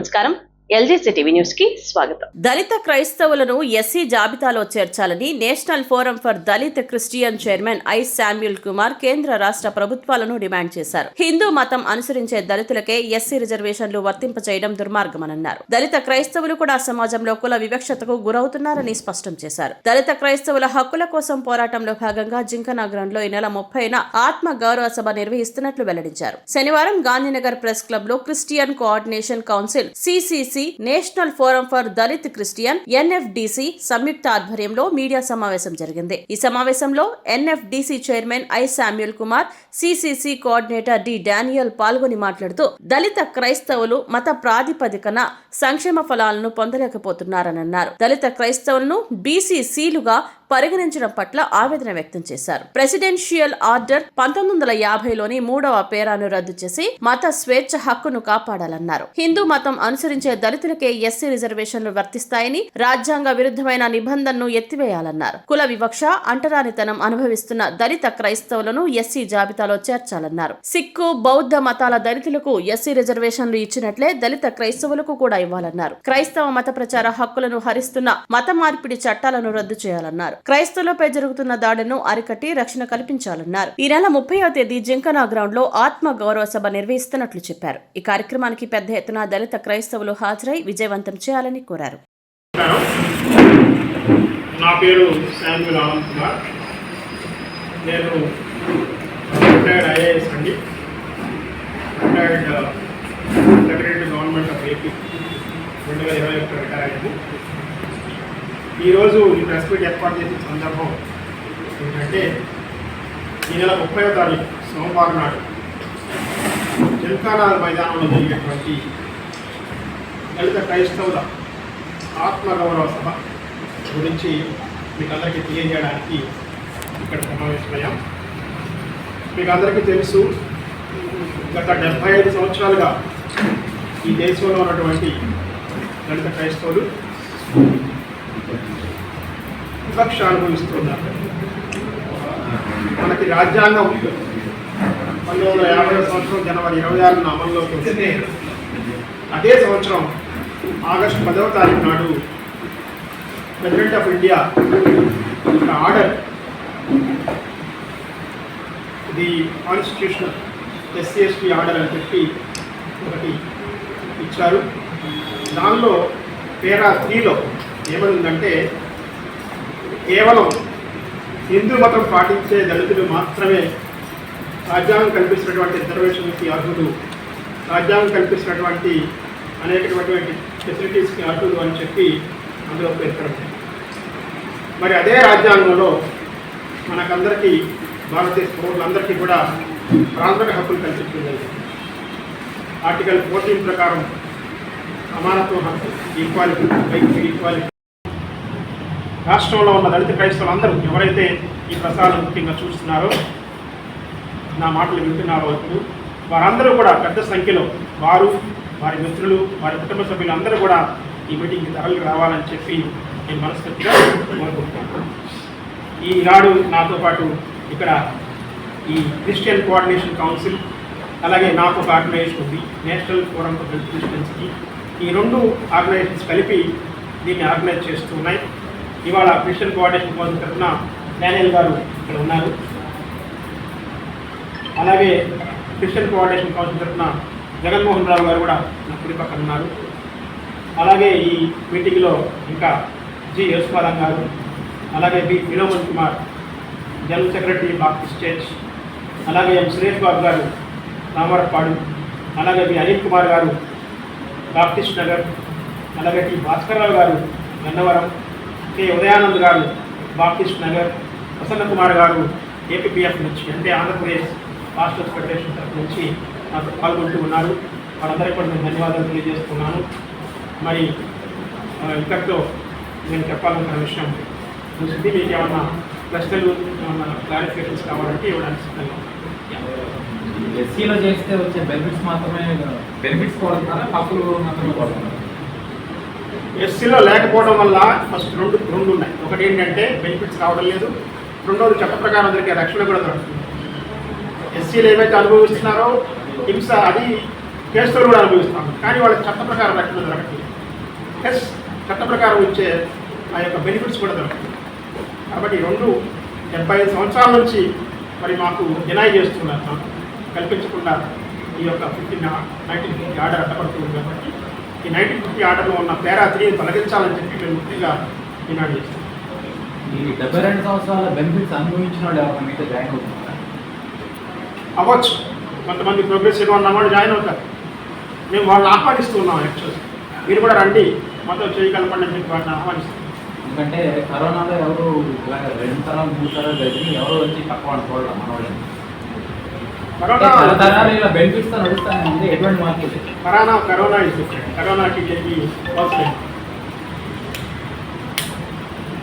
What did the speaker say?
నమస్కారం. LGC TV news కి స్వాగతం. దళిత క్రైస్తవులను ఎస్సీ జాబితాలో చేర్చాలని national forum for Dalit Christian chairman I Samuel Kumar కేంద్ర రాష్ట్ర ప్రభుత్వాలను డిమాండ్ చేశారు. హిందూ మతం అనుసరించే దళితులకే ఎస్సీ రిజర్వేషన్లు వర్తింపచేయడం దుర్మార్గమన్నారు. దళిత క్రైస్తవులు కూడా సమాజంలో కుల వివక్షతకు గురవుతున్నారని స్పష్టం చేశారు. దళిత క్రైస్తవుల హక్కుల కోసం పోరాటంలో భాగంగా జింకనగరంలో ఈ నెల 30న ఆత్మ గౌరవ సభ నిర్వహిస్తున్నట్లు వెల్లడించారు. శనివారం గాంధీనగర్ ప్రెస్ క్లబ్ లో Christian coordination council CCC, national forum for Dalit Christian NFDC సంయుక్త ఆధ్వర్యంలో మీడియా సమావేశం జరిగింది. ఈ సమావేశంలో NFDC chairman I Samuel Kumar, CCC coordinator D Daniel పాల్గొని మాట్లాడుతూ దళిత క్రైస్తవులు మత ప్రాతిపదికన సంక్షేమ ఫలాలను పొందలేకపోతున్నారని అన్నారు. దళిత క్రైస్తవులను బీసీసీలుగా పరిగణించడం పట్ల ఆవేదన వ్యక్తం చేశారు. ప్రెసిడెన్షియల్ ఆర్డర్ 1950లోని 3వ పేరాను రద్దు చేసి మత స్వేచ్ఛ హక్కును కాపాడాలన్నారు. హిందూ మతం అనుసరించే దళితులకే ఎస్సీ రిజర్వేషన్లు వర్తిస్తాయని, రాజ్యాంగ విరుద్ధమైన నిబంధనను ఎత్తివేయాలన్నారు. కుల వివక్ష, అంటరానితనం అనుభవిస్తున్న దళిత క్రైస్తవులను ఎస్సీ జాబితాలో చేర్చాలన్నారు. సిక్కు, బౌద్ధ మతాల దళితులకు ఎస్సీ రిజర్వేషన్లు ఇచ్చినట్లే దళిత క్రైస్తవులకు కూడా ఇవ్వాలన్నారు. క్రైస్తవ మత ప్రచార హక్కులను హరిస్తున్న మత మార్పిడి చట్టాలను రద్దు చేయాలన్నారు. క్రైస్తవులపై జరుగుతున్న దాడులను అరికట్టి రక్షణ కల్పించాలన్నారు. ఈ నెల 30వ తేదీ జింకనా గ్రౌండ్ లో ఆత్మ గౌరవ సభ నిర్వహిస్తున్నట్లు చెప్పారు. ఈ కార్యక్రమానికి పెద్ద ఎత్తున దళిత క్రైస్తవులు హాజరై విజయవంతం చేయాలని కోరారు. నా పేరు శామ్యూల్ కుమార్. నేను రిటైర్డ్ ఐఏఎస్ అండి. Retired secretary government of AP 2021 retire అయ్యాము. ఈరోజు ఈ ప్రెస్ మీట్ ఏర్పాటు చేసిన సందర్భం ఏంటంటే, ఈ నెల 30వ తారీఖు సోమవారం నాడు జింకానా మైదానంలో జరిగేటువంటి దళిత క్రైస్తవుల ఆత్మగౌరవ సభ గురించి మీకు అందరికీ తెలియజేయడానికి ఇక్కడ సమావేశమయ్యాం. మీకు అందరికీ తెలుసు, గత 75 సంవత్సరాలుగా ఈ దేశంలో ఉన్నటువంటి దళిత క్రైస్తవులు వివక్ష అనుభవిస్తున్నారు. మనకి రాజ్యాంగం 1950 సంవత్సరం జనవరి 26న అమల్లోకి వస్తే, అదే సంవత్సరం ఆగస్టు 10వ తారీఖు నాడు ప్రెసిడెంట్ ఆఫ్ ఇండియా ఒక order, the constitutional SC order అని చెప్పి ఒకటి ఇచ్చారు. దానిలో పేరా 3లో ఏమనుందంటే, కేవలం హిందూ మతం పాటించే దళితులు మాత్రమే రాజ్యాంగం కల్పిస్తున్నటువంటి రిజర్వేషన్కి అర్హులు, రాజ్యాంగం కల్పిస్తున్నటువంటి అనేకటువంటి ఫెసిలిటీస్కి అర్హులు అని చెప్పి అందులో పేర్కొనడం. మరి అదే రాజ్యాంగంలో మనకందరికీ, భారతదేశ పౌరులందరికీ కూడా ప్రాథమిక హక్కులు కల్పించింది. ఆర్టికల్ 14 ప్రకారం సమానత్వం హక్కు, ఈక్వాలిటీ, రైట్ టు ఈక్వాలిటీ. రాష్ట్రంలో ఉన్న దళిత క్రైస్తవులు అందరూ ఎవరైతే ఈ ప్రసారం ముఖ్యంగా చూస్తున్నారో, నా మాటలు వింటున్నారో, వారందరూ కూడా పెద్ద సంఖ్యలో వారు, వారి మిత్రులు, వారి కుటుంబ సభ్యులు అందరూ కూడా ఈ మీటింగ్కి తరలి రావాలని చెప్పి నేను మనస్ఫూర్తిగా కోరుకుంటున్నాను. ఈనాడు నాతో పాటు ఇక్కడ ఈ క్రిస్టియన్ కోఆర్డినేషన్ కౌన్సిల్, అలాగే నాకు ఒక ఆర్గనైజేషన్ ఉంది, నేషనల్ ఫోరం ఫర్ దళిత్ క్రిస్టియన్స్కి. ఈ 2 ఆర్గనైజేషన్స్ కలిపి దీన్ని ఆర్గనైజ్ చేస్తూ ఉన్నాయి. ఇవాళ క్రిస్టియన్ కోఆర్డినేషన్ కౌన్సిల్ తరఫున డానియల్ గారు ఇక్కడ ఉన్నారు. అలాగే క్రిస్టియన్ కోఆర్డినేషన్ కౌన్సిల్ తరఫున జగన్మోహన్ రావు గారు కూడా నా కుడి పక్కన ఉన్నారు. అలాగే ఈ మీటింగ్లో ఇంకా జి యేసుపాలం గారు, అలాగే B Vinoman Kumar, general secretary Baptist church, అలాగే ఎం సురేష్ బాబు గారు రామరపాడు, అలాగే బి అనిల్ కుమార్ గారు బాప్టిస్ట్ నగర్, అలాగే టి భాస్కర్రావు గారు గన్నవరం, కె ఉదయానంద్ గారు బాప్టిస్ట్ నగర్, ప్రసన్న కుమార్ గారు ఏపీపీఎఫ్ నుంచి, అంటే ఆంధ్రప్రదేశ్ పాస్టర్స్ ఫెడరేషన్ తరఫు నుంచి నాతో పాల్గొంటూ ఉన్నారు. వారందరికీ కూడా నేను ధన్యవాదాలు తెలియజేస్తున్నాను. మరి ఇక్కడితో నేను చెప్పాలనుకున్న విషయం చూసింది. మీకు ఏమన్నా ప్రశ్నలు, ఏమన్నా క్లారిఫికేషన్స్ కావాలంటే ఇవ్వడానికి సిద్ధంగా ఎస్సీలో చేస్తే వచ్చే బెనిఫిట్స్ మాత్రమే, బెనిఫిట్స్ కోరుతున్నారా, హక్కులు మాత్రమే కోరుతున్నారు? ఎస్సీలో లేకపోవడం వల్ల ఫస్ట్ రెండు ఉన్నాయి. ఒకటి ఏంటంటే బెనిఫిట్స్ రావడం లేదు, రెండోది చట్ట ప్రకారం దొరికే రక్షణ కూడా దొరుకుతుంది. ఎస్సీలు ఏవైతే అనుభవిస్తున్నారో హింస, అది కేసులు కూడా అనుభవిస్తాం. కానీ వాళ్ళకి చట్ట ప్రకారం రక్షణ దొరకట్లేదు. ప్లస్ చట్ట ప్రకారం ఇచ్చే ఆ యొక్క బెనిఫిట్స్ కూడా దొరకట్లేదు. కాబట్టి 75 సంవత్సరాల నుంచి మరి మాకు డినై చేస్తున్నారు, మాకు కల్పించకుండా ఈ యొక్క 1950 ఆర్డర్ అడ్డపడుతుంది. కాబట్టి ఈ 1950 ఆర్డర్లో ఉన్న పేరా 3 తొలగించాలని చెప్పి మేము ముఖ్యంగా డిమాండ్ చేస్తాం. ఈ 72 సంవత్సరాల బెనిఫిట్స్ అనుభవించిన వాళ్ళు ఎవరైనా మీతో జాయిన్ అవుతున్నారా? అవ్వచ్చు. కొంతమంది ప్రోగ్రెసివ్గా ఉన్న వాళ్ళు జాయిన్ అవుతారు. మేము వాళ్ళని ఆహ్వానిస్తున్నాం. యాక్చువల్గా మీరు కూడా రండి, మాతో చేయగలపండి అని చెప్పి వాళ్ళని ఆహ్వానిస్తున్నాం. ఎందుకంటే కరోనాలో ఎవరు ఇలాగ 2 తరాలు 3 తరాలు జరిగి ఎవరో వచ్చి పక్క అనుకోవడం మన వాళ్ళు తరాలు ఇలా బెనిఫిట్స్తో నడుస్తానే ఉంది. ఎటువంటి మార్కెట్ కరోనా ఇస్ డిఫరెంట్. కరోనాకి దీనికి అవసరం